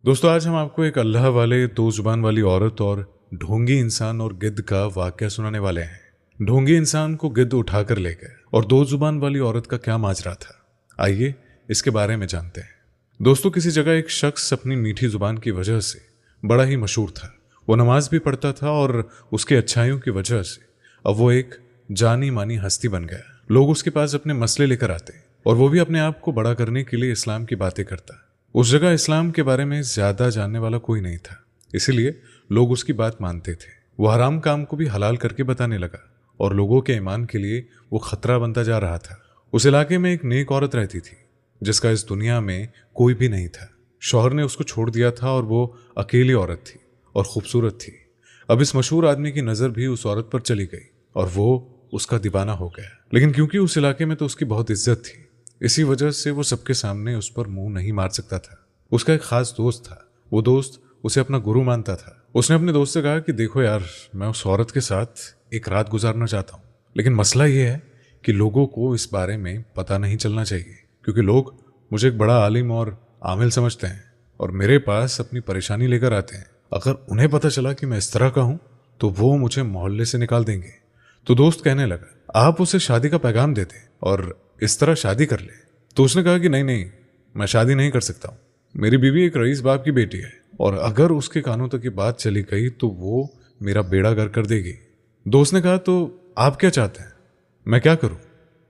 दोस्तों, आज हम आपको एक अल्लाह वाले दो जुबान वाली औरत और ढोंगी इंसान और गिद्ध का वाकया सुनाने वाले हैं। ढोंगी इंसान को गिद्ध उठाकर ले गए और दो जुबान वाली औरत का क्या माजरा था, आइए इसके बारे में जानते हैं। दोस्तों, किसी जगह एक शख्स अपनी मीठी जुबान की वजह से बड़ा ही मशहूर था। वो नमाज भी पढ़ता था और उसकी अच्छाइयों की वजह से अब वो एक जानी मानी हस्ती बन गया। लोग उसके पास अपने मसले लेकर आते और वो भी अपने आप को बड़ा करने के लिए इस्लाम की बातें करता। उस जगह इस्लाम के बारे में ज्यादा जानने वाला कोई नहीं था, इसीलिए लोग उसकी बात मानते थे। वो हराम काम को भी हलाल करके बताने लगा और लोगों के ईमान के लिए वो खतरा बनता जा रहा था। उस इलाके में एक नेक औरत रहती थी जिसका इस दुनिया में कोई भी नहीं था। शौहर ने उसको छोड़ दिया था और वो अकेली औरत थी और खूबसूरत थी। अब इस मशहूर आदमी की नज़र भी उस औरत पर चली गई और वो उसका दीवाना हो गया। लेकिन क्योंकि उस इलाके में तो उसकी बहुत इज्जत थी, इसी वजह से वो सबके सामने उस पर मुंह नहीं मार सकता था। उसका एक खास दोस्त था। वो दोस्त उसे अपना गुरु मानता था। उसने अपने दोस्त से कहा कि देखो यार, मैं उस औरत के साथ एक रात गुजारना चाहता हूँ, लेकिन मसला ये है कि लोगों को इस बारे में पता नहीं चलना चाहिए, क्योंकि लोग मुझे एक बड़ा आलिम और आमिल समझते हैं और मेरे पास अपनी परेशानी लेकर आते हैं। अगर उन्हें पता चला कि मैं इस तरह का हूँ तो वो मुझे मोहल्ले से निकाल देंगे। तो दोस्त कहने लगा, आप उसे शादी का पैगाम देते और इस तरह शादी कर ले। तो उसने कहा कि नहीं नहीं, मैं शादी नहीं कर सकता हूँ। मेरी बीवी एक रईस बाप की बेटी है और अगर उसके कानों तक ये बात चली गई तो वो मेरा बेड़ा गर्क कर देगी। दोस्त ने कहा, तो आप क्या चाहते हैं, मैं क्या करूं?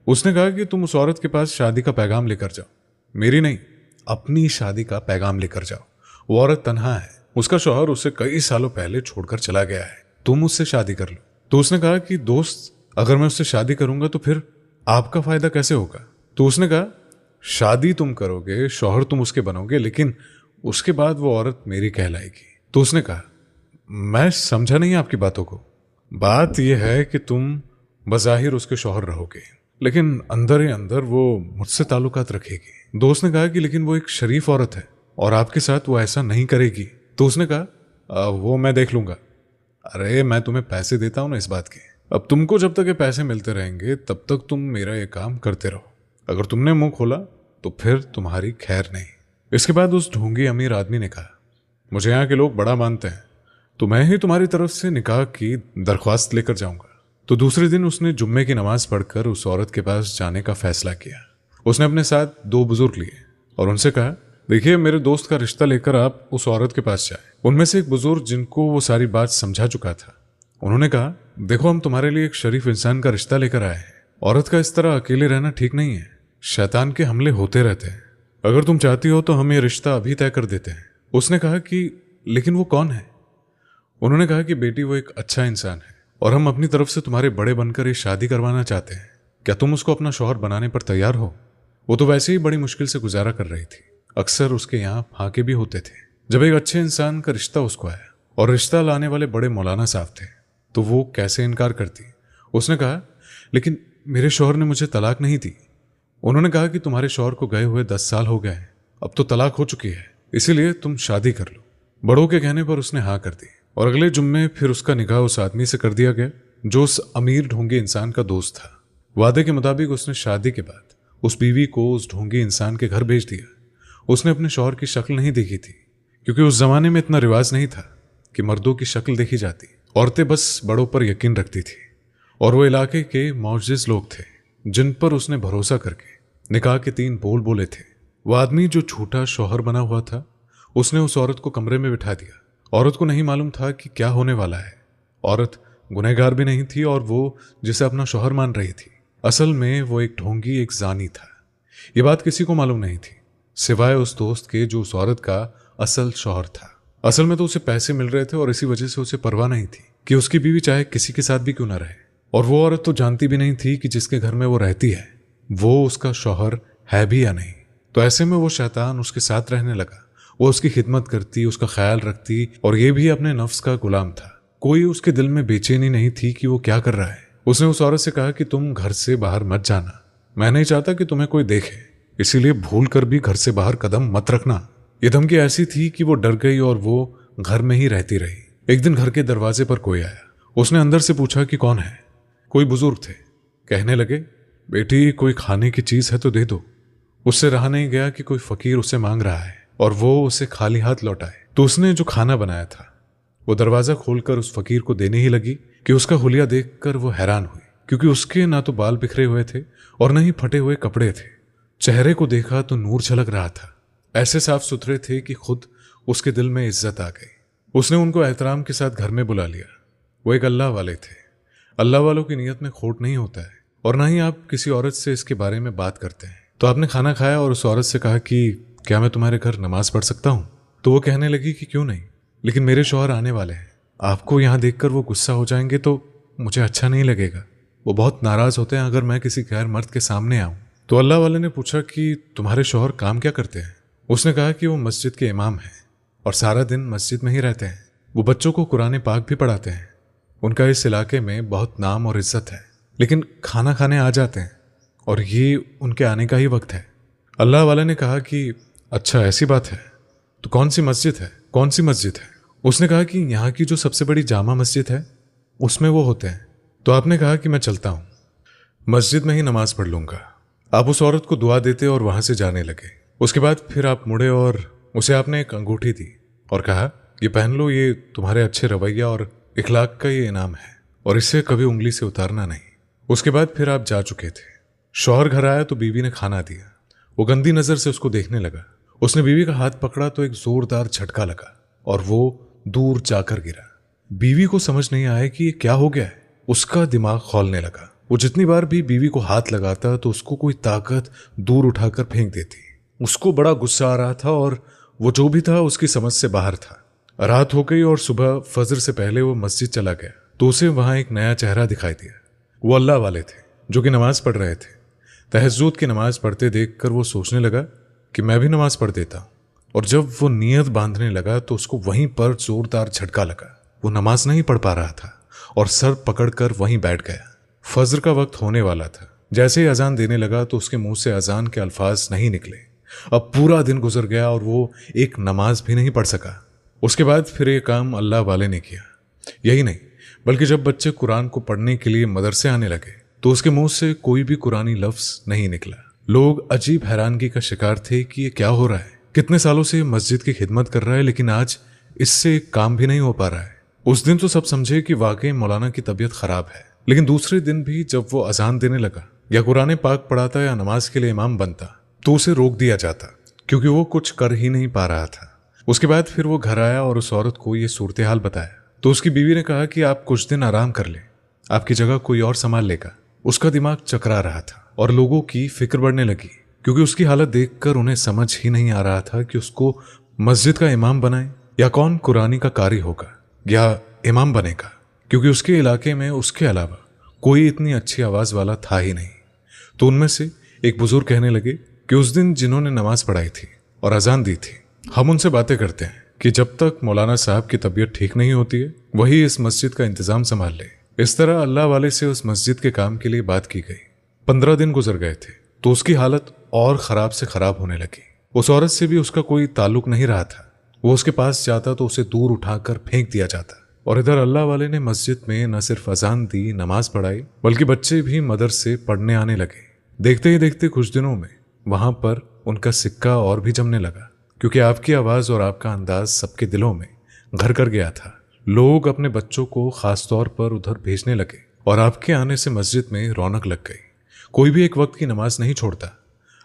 उसने कहा कि तुम उस औरत के पास शादी का पैगाम लेकर जाओ। मेरी नहीं, अपनी शादी का पैगाम लेकर जाओ। वो औरत तन्हा है, उसका शौहर उसे कई सालों पहले छोड़कर चला गया है, तुम उससे शादी कर लो। तो उसने कहा कि दोस्त, अगर मैं उससे शादी करूंगा तो फिर आपका फायदा कैसे होगा? तो उसने कहा, शादी तुम करोगे, शौहर तुम उसके बनोगे, लेकिन उसके बाद वो औरत मेरी कहलाएगी। तो उसने कहा, मैं समझा नहीं आपकी बातों को। बात यह है कि तुम बज़ाहिर उसके शौहर रहोगे, लेकिन अंदर ही अंदर वो मुझसे ताल्लुकात रखेगी। दोस्त ने कहा कि लेकिन वो एक शरीफ औरत है और आपके साथ वो ऐसा नहीं करेगी। तो उसने कहा, वो मैं देख लूंगा। अरे मैं तुम्हें पैसे देता हूं ना इस बात के। अब तुमको जब तक ये पैसे मिलते रहेंगे तब तक तुम मेरा ये काम करते रहो। अगर तुमने मुंह खोला तो फिर तुम्हारी खैर नहीं। इसके बाद उस ढोंगी अमीर आदमी ने कहा, मुझे यहाँ के लोग बड़ा मानते हैं, तो मैं ही तुम्हारी तरफ से निकाह की दरख्वास्त लेकर जाऊंगा। तो दूसरे दिन उसने जुम्मे की नमाज पढ़कर उस औरत के पास जाने का फैसला किया। उसने अपने साथ दो बुजुर्ग लिए और उनसे कहा, देखिए, मेरे दोस्त का रिश्ता लेकर आप उस औरत के पास जाए। उनमें से एक बुजुर्ग, जिनको वो सारी बात समझा चुका था, उन्होंने कहा, देखो, हम तुम्हारे लिए एक शरीफ इंसान का रिश्ता लेकर आए हैं। औरत का इस तरह अकेले रहना ठीक नहीं है, शैतान के हमले होते रहते हैं। अगर तुम चाहती हो तो हम ये रिश्ता अभी तय कर देते हैं। उसने कहा कि लेकिन वो कौन है? उन्होंने कहा कि बेटी, वो एक अच्छा इंसान है और हम अपनी तरफ से तुम्हारे बड़े बनकर ये शादी करवाना चाहते हैं। क्या तुम उसको अपना शौहर बनाने पर तैयार हो? वो तो वैसे ही बड़ी मुश्किल से गुजारा कर रही थी, अक्सर उसके यहाँ फाके भी होते थे। जब एक अच्छे इंसान का रिश्ता उसको आया और रिश्ता लाने वाले बड़े मौलाना साहब थे, तो वो कैसे इनकार करती? उसने कहा, लेकिन मेरे शौहर ने मुझे तलाक नहीं दी। उन्होंने कहा कि तुम्हारे शौहर को गए हुए 10 साल हो गए हैं, अब तो तलाक हो चुकी है, इसीलिए तुम शादी कर लो। बड़ों के कहने पर उसने हाँ कर दी और अगले जुम्मे फिर उसका निकाह उस आदमी से कर दिया गया जो उस अमीर ढोंगी इंसान का दोस्त था। वादे के मुताबिक उसने शादी के बाद उस बीवी को उस ढोंगी इंसान के घर भेज दिया। उसने अपने शौहर की शक्ल नहीं देखी थी, क्योंकि उस जमाने में इतना रिवाज नहीं था कि मर्दों की शक्ल देखी जाती। औरतें बस बड़ों पर यकीन रखती थी और वो इलाके के मौजूद लोग थे जिन पर उसने भरोसा करके निकाह के 3 बोल बोले थे। वो आदमी जो झूठा शौहर बना हुआ था, उसने उस औरत को कमरे में बिठा दिया। औरत को नहीं मालूम था कि क्या होने वाला है। औरत गुनहगार भी नहीं थी और वो जिसे अपना शौहर मान रही थी, असल में वो एक ढोंगी, एक जानी था। ये बात किसी को मालूम नहीं थी सिवाय उस दोस्त के जो उस औरत का असल शौहर था। असल में तो उसे पैसे मिल रहे थे और इसी वजह से उसे परवाह नहीं थी कि उसकी बीवी चाहे किसी के साथ भी क्यों ना रहे। और वो औरत तो जानती भी नहीं थी कि जिसके घर में वो रहती है वो उसका शौहर है भी या नहीं। तो ऐसे में वो शैतान उसके साथ रहने लगा। वो उसकी खिदमत करती, उसका ख्याल रखती और ये भी अपने नफ्स का गुलाम था। कोई उसके दिल में बेचैनी नहीं थी कि वो क्या कर रहा है। उसने उस औरत से कहा कि तुम घर से बाहर मत जाना, मैं नहीं चाहता कि तुम्हें कोई देखे, इसीलिए भूल कर भी घर से बाहर कदम मत रखना। ये धमकी ऐसी थी कि वो डर गई और वो घर में ही रहती रही। एक दिन घर के दरवाजे पर कोई आया। उसने अंदर से पूछा कि कौन है। कोई बुजुर्ग थे। कहने लगे, बेटी, कोई खाने की चीज है तो दे दो। उससे रहा नहीं गया कि कोई फकीर उससे मांग रहा है। और वो उसे खाली हाथ लौटाए। तो उसने जो खाना बनाया था वो दरवाजा खोलकर उस फकीर को देने ही लगी कि उसका हुलिया देखकर वो हैरान हुई, क्योंकि उसके ना तो बाल बिखरे हुए थे और न ही फटे हुए कपड़े थे। चेहरे को देखा तो नूर झलक रहा था, ऐसे साफ सुथरे थे कि खुद उसके दिल में इज्जत आ गई। उसने उनको एहतराम के साथ घर में बुला लिया। वो एक अल्लाह वाले थे। अल्लाह वालों की नीयत में खोट नहीं होता है, और ना ही आप किसी औरत से इसके बारे में बात करते हैं। तो आपने खाना खाया और उस औरत से कहा कि क्या मैं तुम्हारे घर नमाज पढ़ सकता हूँ? तो वो कहने लगी कि क्यों नहीं, लेकिन मेरे शौहर आने वाले हैं, आपको यहाँ देखकर वो गुस्सा हो जाएंगे तो मुझे अच्छा नहीं लगेगा। वो बहुत नाराज होते हैं अगर मैं किसी गैर मर्द के सामने आऊँ। तो अल्लाह वाले ने पूछा कि तुम्हारे शौहर काम क्या करते हैं? उसने कहा कि वो मस्जिद के इमाम हैं और सारा दिन मस्जिद में ही रहते हैं। वो बच्चों को कुरान पाक भी पढ़ाते हैं। उनका इस इलाके में बहुत नाम और इज्जत है, लेकिन खाना खाने आ जाते हैं और ये उनके आने का ही वक्त है। अल्लाह वाले ने कहा कि अच्छा ऐसी बात है, तो कौन सी मस्जिद है? कौन सी मस्जिद है? उसने कहा कि यहाँ की जो सबसे बड़ी जामा मस्जिद है उसमें वो होते हैं। तो आपने कहा कि मैं चलता हूँ, मस्जिद में ही नमाज पढ़ लूंगा। आप उस औरत को दुआ देते और वहां से जाने लगे। उसके बाद फिर आप मुड़े और उसे आपने एक अंगूठी दी और कहा ये पहन लो, ये तुम्हारे अच्छे रवैया और इखलाक का ये इनाम है और इसे कभी उंगली से उतारना नहीं। उसके बाद फिर आप जा चुके थे। शौहर घर आया तो बीवी ने खाना दिया। वो गंदी नजर से उसको देखने लगा। उसने बीवी का हाथ पकड़ा तो एक जोरदार झटका लगा और वो दूर जाकर गिरा। बीवी को समझ नहीं आया कि ये क्या हो गया है। उसका दिमाग खौलने लगा। वो जितनी बार भी बीवी को हाथ लगाता तो उसको कोई ताकत दूर उठाकर फेंक देती। उसको बड़ा गुस्सा आ रहा था और वो जो भी था उसकी समझ से बाहर था। रात हो गई और सुबह फजर से पहले वो मस्जिद चला गया तो उसे वहां एक नया चेहरा दिखाई दिया। वो अल्लाह वाले थे जो कि नमाज पढ़ रहे थे। तहज्जुद की नमाज पढ़ते देखकर वो सोचने लगा कि मैं भी नमाज पढ़ देता हूँ। और जब वो नियत बांधने लगा तो उसको वहीं पर जोरदार झटका लगा। वो नमाज नहीं पढ़ पा रहा था और सर पकड़कर वहीं बैठ गया। फजर का वक्त होने वाला था। जैसे ही अजान देने लगा तो उसके मुंह से अजान के अल्फाज नहीं निकले। अब पूरा दिन गुजर गया और वो एक नमाज भी नहीं पढ़ सका। उसके बाद फिर ये काम अल्लाह वाले ने किया। यही नहीं बल्कि जब बच्चे कुरान को पढ़ने के लिए मदरसे आने लगे तो उसके मुंह से कोई भी कुरानी लफ्ज नहीं निकला। लोग अजीब हैरानगी का शिकार थे कि ये क्या हो रहा है। कितने सालों से मस्जिद की खिदमत कर रहा है लेकिन आज इससे काम भी नहीं हो पा रहा है। उस दिन तो सब समझे कि वाकई मौलाना की तबीयत खराब है, लेकिन दूसरे दिन भी जब वो अजान देने लगा या कुरान पाक पढ़ाता या नमाज के लिए इमाम बनता तो उसे रोक दिया जाता क्योंकि वो कुछ कर ही नहीं पा रहा था। उसके बाद फिर वो घर आया और उस औरत को ये सूरत हाल बताया तो उसकी बीवी ने कहा कि आप कुछ दिन आराम कर ले, आपकी जगह कोई और संभाल लेगा। उसका दिमाग चकरा रहा था और लोगों की फिक्र बढ़ने लगी क्योंकि उसकी हालत देखकर उन्हें समझ ही नहीं आ रहा था कि उसको मस्जिद का इमाम बनाए या कौन कुरानी का कारी होगा या इमाम बनेगा, क्योंकि उसके इलाके में उसके अलावा कोई इतनी अच्छी आवाज वाला था ही नहीं। तो उनमें से एक बुजुर्ग कहने लगे कि उस दिन जिन्होंने नमाज पढ़ाई थी और अजान दी थी, हम उनसे बातें करते हैं कि जब तक मौलाना साहब की तबीयत ठीक नहीं होती है वही इस मस्जिद का इंतजाम संभाल ले। इस तरह अल्लाह वाले से उस मस्जिद के काम के लिए बात की गई। 15 दिन गुजर गए थे तो उसकी हालत और खराब से खराब होने लगी। उस औरत से भी उसका कोई ताल्लुक नहीं रहा था। वो उसके पास जाता तो उसे दूर उठाकर फेंक दिया जाता। और इधर अल्लाह वाले ने मस्जिद में न सिर्फ अजान दी, नमाज पढ़ाई, बल्कि बच्चे भी मदरसे पढ़ने आने लगे। देखते ही देखते कुछ दिनों में वहां पर उनका सिक्का और भी जमने लगा, क्योंकि आपकी आवाज और आपका अंदाज सबके दिलों में घर कर गया था। लोग अपने बच्चों को खास तौर पर उधर भेजने लगे और आपके आने से मस्जिद में रौनक लग गई। कोई भी एक वक्त की नमाज नहीं छोड़ता।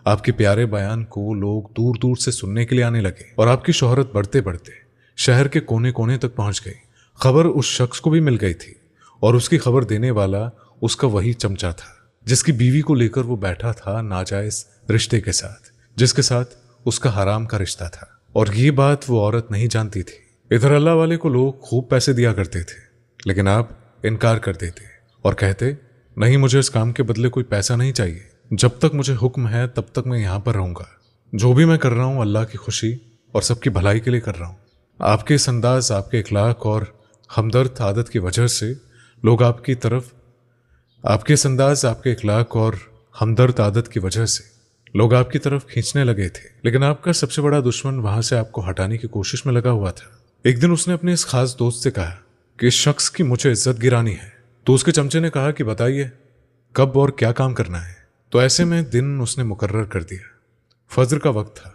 आपके प्यारे बयान को लोग दूर दूर से सुनने के लिए आने लगे और आपकी शोहरत बढ़ते बढ़ते शहर के कोने कोने तक पहुंच गई। खबर उस शख्स को भी मिल गई थी और उसकी खबर देने वाला उसका वही चमचा था जिसकी बीवी को लेकर वो बैठा था नाजायज रिश्ते के साथ, जिसके साथ उसका हराम का रिश्ता था। और ये बात वो औरत नहीं जानती थी। इधर अल्लाह वाले को लोग खूब पैसे दिया करते थे, लेकिन आप इनकार कर देते और कहते नहीं, मुझे इस काम के बदले कोई पैसा नहीं चाहिए। जब तक मुझे हुक्म है तब तक मैं यहाँ पर रहूंगा। जो भी मैं कर रहा हूँ अल्लाह की खुशी और सबकी भलाई के लिए कर रहा हूँ। आपके इस अंदाज, आपके इखलाक और हमदर्द आदत की वजह से लोग आपकी तरफ आपके इस अंदाज, आपके इखलाक और हमदर्द आदत की वजह से लोग आपकी तरफ खींचने लगे थे, लेकिन आपका सबसे बड़ा दुश्मन वहां से आपको हटाने की कोशिश में लगा हुआ था। एक दिन उसने अपने इस खास दोस्त से कहा कि इस शख्स की मुझे इज्जत गिरानी है। तो उसके चमचे ने कहा कि बताइए कब और क्या काम करना है। तो ऐसे में दिन उसने मुकर्रर कर दिया। फजर का वक्त था।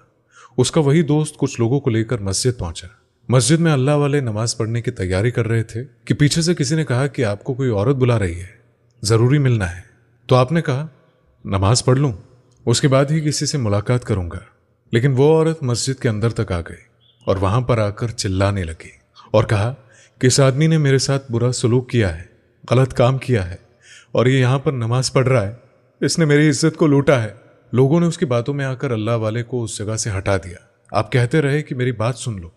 उसका वही दोस्त कुछ लोगों को लेकर मस्जिद पहुंचा। मस्जिद में अल्लाह वाले नमाज पढ़ने की तैयारी कर रहे थे कि पीछे से किसी ने कहा कि आपको कोई औरत बुला रही है, जरूरी मिलना है। तो आपने कहा नमाज पढ़ लूं, उसके बाद ही किसी से मुलाकात करूंगा। लेकिन वो औरत मस्जिद के अंदर तक आ गई और वहां पर आकर चिल्लाने लगी और कहा कि इस आदमी ने मेरे साथ बुरा सलूक किया है, गलत काम किया है और ये यहां पर नमाज पढ़ रहा है, इसने मेरी इज्जत को लूटा है। लोगों ने उसकी बातों में आकर अल्लाह वाले को उस जगह से हटा दिया। आप कहते रहे कि मेरी बात सुन लो,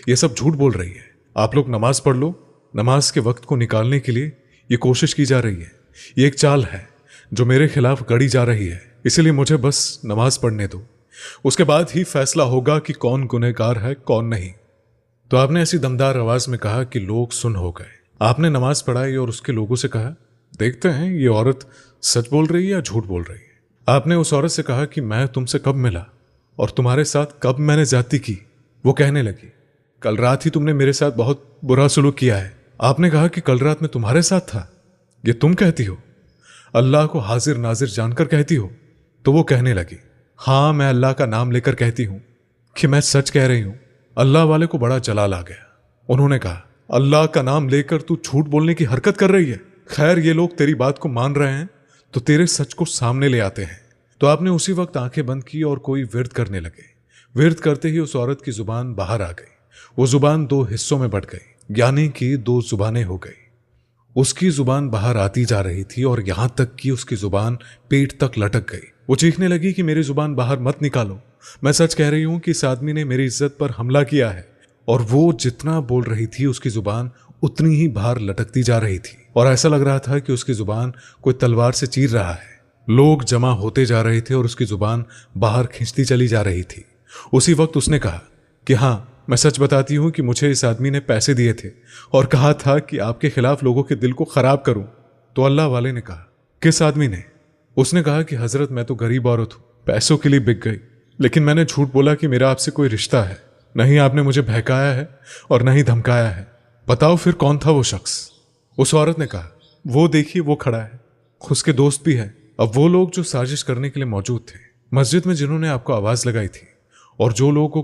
ये सब झूठ बोल रही है, आप लोग नमाज पढ़ लो। नमाज के वक्त को निकालने के लिए ये कोशिश की जा रही है, ये एक चाल है जो मेरे खिलाफ गढ़ी जा रही है, इसलिए मुझे बस नमाज पढ़ने दो, उसके बाद ही फैसला होगा कि कौन गुनहगार है कौन नहीं। तो आपने ऐसी दमदार आवाज में कहा कि लोग सुन हो गए। आपने नमाज पढ़ाई और उसके लोगों से कहा देखते हैं ये औरत सच बोल रही है या झूठ बोल रही है। आपने उस औरत से कहा कि मैं तुमसे कब मिला और तुम्हारे साथ कब मैंने ज्यादती की। वो कहने लगी कल रात ही तुमने मेरे साथ बहुत बुरा सलूक किया है। आपने कहा कि कल रात मैं तुम्हारे साथ था, ये तुम कहती हो, अल्लाह को हाजिर नाजिर जानकर कहती हो। तो वो कहने लगी हाँ, मैं अल्लाह का नाम लेकर कहती हूं कि मैं सच कह रही हूं। अल्लाह वाले को बड़ा जलाल आ गया। उन्होंने कहा अल्लाह का नाम लेकर तू झूठ बोलने की हरकत कर रही है। खैर ये लोग तेरी बात को मान रहे हैं तो तेरे सच को सामने ले आते हैं। तो आपने उसी वक्त आंखें बंद की और कोई विर्द करने लगे। विर्द करते ही उस औरत की जुबान बाहर आ गई। वो जुबान दो हिस्सों में बट गई, यानी कि दो जुबानें हो गई। उसकी जुबान बाहर आती जा रही थी और यहां तक कि उसकी जुबान पेट तक लटक गई। वो चीखने लगी कि मेरी जुबान बाहर मत निकालो, मैं सच कह रही हूं कि इस आदमी ने मेरी इज्जत पर हमला किया है। और वो जितना बोल रही थी उसकी जुबान उतनी ही बाहर लटकती जा रही थी और ऐसा लग रहा था कि उसकी जुबान कोई तलवार से चीर रहा है। लोग जमा होते जा रहे थे और उसकी जुबान बाहर खींचती चली जा रही थी। उसी वक्त उसने कहा कि हाँ, मैं सच बताती हूं कि मुझे इस आदमी ने पैसे दिए थे और कहा था कि आपके खिलाफ लोगों के दिल को खराब करूं। तो अल्लाह वाले ने कहा किस आदमी ने? उसने कहा कि हजरत मैं तो गरीब औरत हूं, पैसों के लिए बिक गई, लेकिन मैंने झूठ बोला कि मेरा आपसे कोई रिश्ता है। नहीं आपने मुझे बहकाया है और नहीं धमकाया है। बताओ फिर कौन था वो शख्स? उस औरत ने कहा वो देखिए वो खड़ा है, उसके दोस्त भी है। अब वो लोग जो साजिश करने के लिए मौजूद थे मस्जिद में, जिन्होंने आपको आवाज लगाई थी और जो लोगों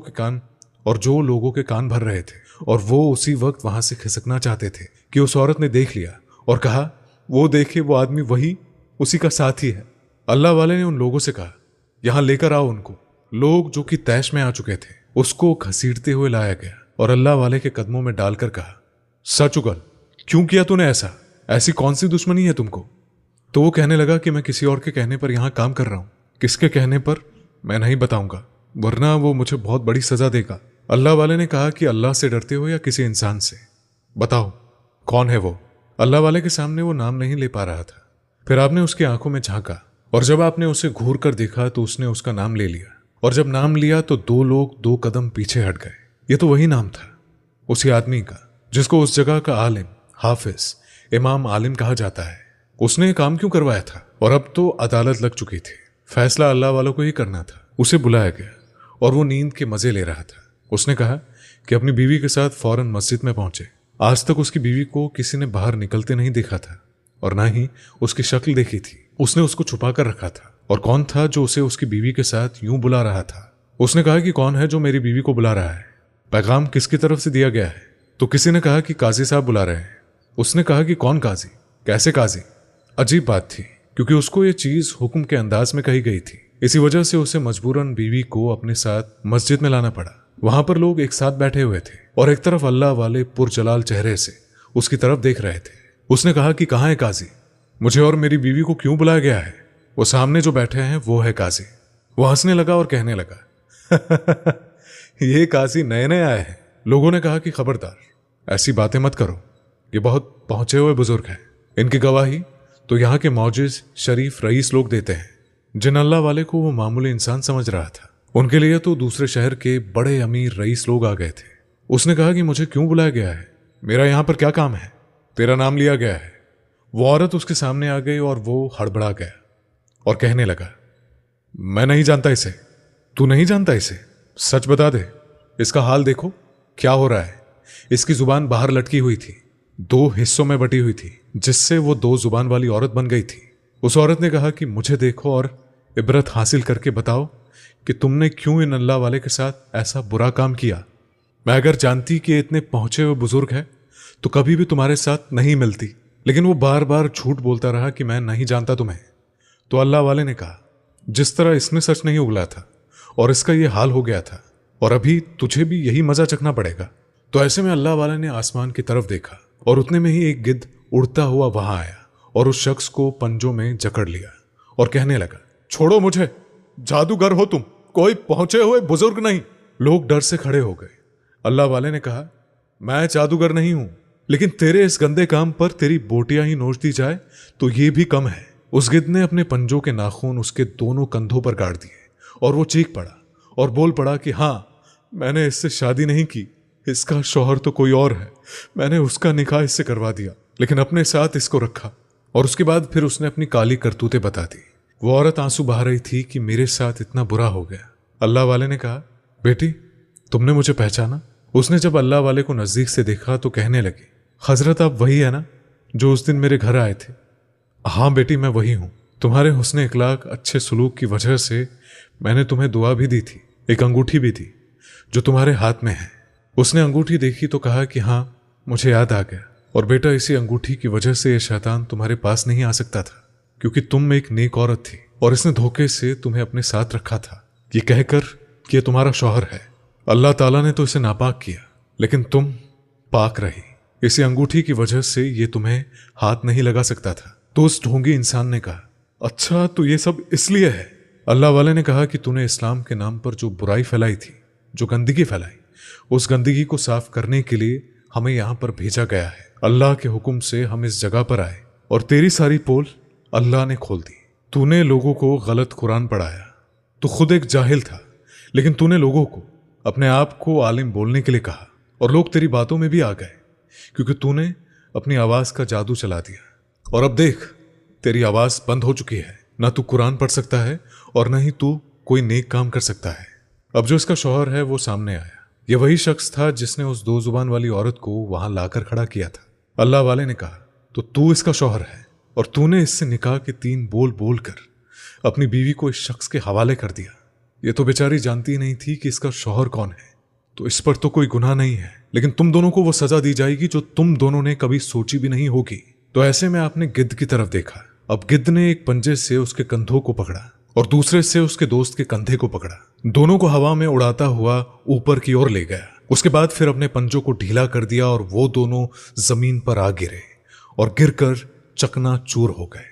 के कान भर रहे थे, और वो उसी वक्त वहां से खिसकना चाहते थे कि उस औरत ने देख लिया और कहा वो देखिए वो आदमी वही उसी का साथी है। अल्लाह वाले ने उन लोगों से कहा यहां लेकर आओ उनको। लोग जो कि तैश में आ चुके थे उसको घसीटते हुए लाया गया और अल्लाह वाले के कदमों में डालकर कहा सच उगल, क्यों किया तूने ऐसा? ऐसी कौन सी दुश्मनी है तुमको? तो वो कहने लगा कि मैं किसी और के कहने पर यहां काम कर रहा हूं। किसके कहने पर मैं नहीं बताऊंगा, वरना वो मुझे बहुत बड़ी सजा देगा। अल्लाह वाले ने कहा कि अल्लाह से डरते हो या किसी इंसान से? बताओ कौन है वो? अल्लाह वाले के सामने वो नाम नहीं ले पा रहा था। फिर आपने उसकी आंखों में झांका और जब आपने उसे घूर कर देखा तो उसने उसका नाम ले लिया, और जब नाम लिया तो दो लोग 2 कदम पीछे हट गए। ये तो वही नाम था उसी आदमी का जिसको उस जगह का आलिम, हाफिज, इमाम आलिम कहा जाता है। उसने काम क्यों करवाया था? और अब तो अदालत लग चुकी थी, फैसला अल्लाह वालों को ही करना था। उसे बुलाया गया और वो नींद के मजे ले रहा था। उसने कहा कि अपनी बीवी के साथ फौरन मस्जिद में पहुंचे। आज तक उसकी बीवी को किसी ने बाहर निकलते नहीं देखा था और ना ही उसकी शक्ल देखी थी। उसने उसको छुपा कर रखा था। और कौन था जो उसे उसकी बीवी के साथ यूं बुला रहा था? उसने कहा कि कौन है जो मेरी बीवी को बुला रहा है? पैगाम किसकी तरफ से दिया गया है? तो किसी ने कहा कि काजी साहब बुला रहे हैं। उसने कहा कि कौन काजी? कैसे काजी? अजीब बात थी क्योंकि उसको ये चीज हुक्म के अंदाज में कही गई थी। इसी वजह से उसे मजबूरन बीवी को अपने साथ मस्जिद में लाना पड़ा। वहां पर लोग एक साथ बैठे हुए थे और एक तरफ अल्लाह वाले पुरजलाल चेहरे से उसकी तरफ देख रहे थे। उसने कहा कि कहाँ है काजी? मुझे और मेरी बीवी को क्यों बुलाया गया है? वो सामने जो बैठे हैं वो है काजी। वो हंसने लगा और कहने लगा ये काजी नए नए आए हैं। लोगों ने कहा कि खबरदार, ऐसी बातें मत करो, ये बहुत पहुंचे हुए बुजुर्ग हैं। इनकी गवाही तो यहाँ के मौजिज शरीफ रईस लोग देते हैं। जिन अल्लाह वाले को वो मामूली इंसान समझ रहा था, उनके लिए तो दूसरे शहर के बड़े अमीर रईस लोग आ गए थे। उसने कहा कि मुझे क्यों बुलाया गया है? मेरा यहाँ पर क्या काम है? तेरा नाम लिया गया है। वो औरत उसके सामने आ गई और वो हड़बड़ा गया और कहने लगा मैं नहीं जानता इसे। तू नहीं जानता इसे? सच बता दे, इसका हाल देखो क्या हो रहा है। इसकी जुबान बाहर लटकी हुई थी, 2 हिस्सों में बटी हुई थी, जिससे वो 2 जुबान वाली औरत बन गई थी। उस औरत ने कहा कि मुझे देखो और इबरत हासिल करके बताओ कि तुमने क्यों इन अल्लाह वाले के साथ ऐसा बुरा काम किया। मैं अगर जानती कि ये इतने पहुंचे हुए बुजुर्ग है तो कभी भी तुम्हारे साथ नहीं मिलती, लेकिन वो बार बार झूठ बोलता रहा कि मैं नहीं जानता तुम्हें। तो अल्लाह वाले ने कहा, जिस तरह इसने सच नहीं उगला था और इसका ये हाल हो गया था, और अभी तुझे भी यही मजा चखना पड़ेगा। तो ऐसे में अल्लाह वाले ने आसमान की तरफ देखा और उतने में ही एक गिद्ध उड़ता हुआ वहां आया और उस शख्स को पंजों में जकड़ लिया और कहने लगा, छोड़ो मुझे, जादूगर हो तुम, कोई पहुंचे हुए बुजुर्ग नहीं। लोग डर से खड़े हो गए। अल्लाह वाले ने कहा, मैं जादूगर नहीं हूं, लेकिन तेरे इस गंदे काम पर तेरी बोटियां ही नोच दी जाए तो ये भी कम है। उस गिद्ध ने अपने पंजों के नाखून उसके दोनों कंधों पर गाड़ दिए और वो चीख पड़ा और बोल पड़ा कि हाँ, मैंने इससे शादी नहीं की, इसका शौहर तो कोई और है, मैंने उसका निकाह इससे करवा दिया, लेकिन अपने साथ इसको रखा। और उसके बाद फिर उसने अपनी काली करतूतें बता दी। वो औरत आंसू बहा रही थी कि मेरे साथ इतना बुरा हो गया। अल्लाह वाले ने कहा, बेटी तुमने मुझे पहचाना? उसने जब अल्लाह वाले को नजदीक से देखा तो कहने लगी, हजरत आप वही है ना जो उस दिन मेरे घर आए थे? हाँ बेटी, मैं वही हूँ। तुम्हारे हुस्न इखलाक, अच्छे सलूक की वजह से मैंने तुम्हें दुआ भी दी थी, एक अंगूठी भी दी जो तुम्हारे हाथ में है। उसने अंगूठी देखी तो कहा कि हाँ, मुझे याद आ गया, और बेटा इसी अंगूठी की वजह से ये शैतान तुम्हारे पास नहीं आ सकता था, क्योंकि तुम एक नेक औरत थी और इसने धोखे से तुम्हें अपने साथ रखा था, ये कहकर कि ये तुम्हारा शौहर है। अल्लाह ताला ने तो इसे नापाक किया, लेकिन तुम पाक रही। इसी अंगूठी की वजह से ये तुम्हें हाथ नहीं लगा सकता था। तो उस ढोंगी इंसान ने कहा, अच्छा तो ये सब इसलिए है? अल्लाह वाले ने कहा कि तूने इस्लाम के नाम पर जो बुराई फैलाई थी, जो गंदगी फैलाई, उस गंदगी को साफ करने के लिए हमें यहाँ पर भेजा गया है। अल्लाह के हुक्म से हम इस जगह पर आए और तेरी सारी पोल अल्लाह ने खोल दी। तूने लोगों को गलत कुरान पढ़ाया, तू खुद एक जाहिल था, लेकिन तूने लोगों को अपने आप को आलिम बोलने के लिए कहा और लोग तेरी बातों में भी आ गए, क्योंकि तूने अपनी आवाज का जादू चला दिया। और अब देख, तेरी आवाज बंद हो चुकी है, ना तू कुरान पढ़ सकता है और ना ही तू कोई नेक काम कर सकता है। अब जो इसका शौहर है वो सामने आया। ये वही शख्स था जिसने उस दो जुबान वाली औरत को वहां लाकर खड़ा किया था। अल्लाह वाले ने कहा, तो तू इसका शौहर है और तूने इससे निकाह के 3 बोल बोल कर अपनी बीवी को इस शख्स के हवाले कर दिया। ये तो बेचारी जानती ही नहीं थी कि इसका शौहर कौन है, तो इस पर तो कोई गुनाह नहीं है, लेकिन तुम दोनों को वो सजा दी जाएगी जो तुम दोनों ने कभी सोची भी नहीं होगी। तो ऐसे में आपने गिद्ध की तरफ देखा। अब गिद्ध ने एक पंजे से उसके कंधों को पकड़ा और दूसरे से उसके दोस्त के कंधे को पकड़ा। दोनों को हवा में उड़ाता हुआ ऊपर की ओर ले गया। उसके बाद फिर अपने पंजों को ढीला कर दिया और वो दोनों जमीन पर आ गिरे और गिरकर चकनाचूर हो गए।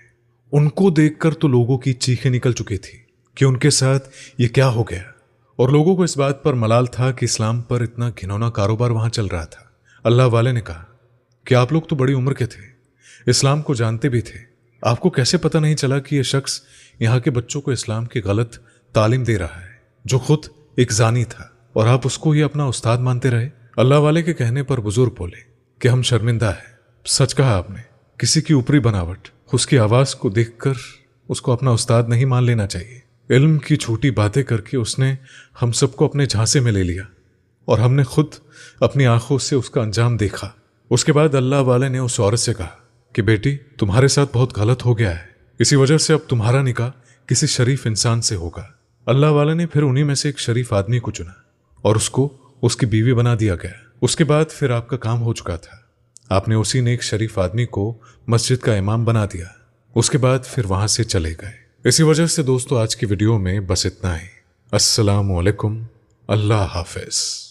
उनको देखकर तो लोगों की चीखें निकल चुकी थी कि उनके साथ ये क्या हो गया, और लोगों को इस बात पर मलाल था कि इस्लाम पर इतना घिनौना कारोबार वहां चल रहा था। अल्लाह वाले ने कहा कि आप लोग तो बड़ी उम्र के थे, इस्लाम को जानते भी थे, आपको कैसे पता नहीं चला कि यह शख्स यहाँ के बच्चों को इस्लाम की गलत तालीम दे रहा है, जो खुद एक जानी था, और आप उसको ही अपना उस्ताद मानते रहे? अल्लाह वाले के कहने पर बुजुर्ग बोले कि हम शर्मिंदा है। सच कहा आपने, किसी की ऊपरी बनावट, उसकी आवाज को देखकर उसको अपना उस्ताद नहीं मान लेना चाहिए। इल्म की छोटी बातें करके उसने हम सबको अपने झांसे में ले लिया और हमने खुद अपनी आंखों से उसका अंजाम देखा। उसके बाद अल्लाह वाले ने उस औरत से कहा कि बेटी, तुम्हारे साथ बहुत गलत हो गया है, इसी वजह से अब तुम्हारा निकाह किसी शरीफ इंसान से होगा। अल्लाह वाले ने फिर उन्हीं में से एक शरीफ आदमी को चुना और उसको उसकी बीवी बना दिया गया। उसके बाद फिर आपका काम हो चुका था, आपने उसी नेक शरीफ आदमी को मस्जिद का इमाम बना दिया। उसके बाद फिर वहां से चले गए। इसी वजह से दोस्तों आज की वीडियो में बस इतना ही। अस्सलामु अलैकुम, अल्लाह हाफिज।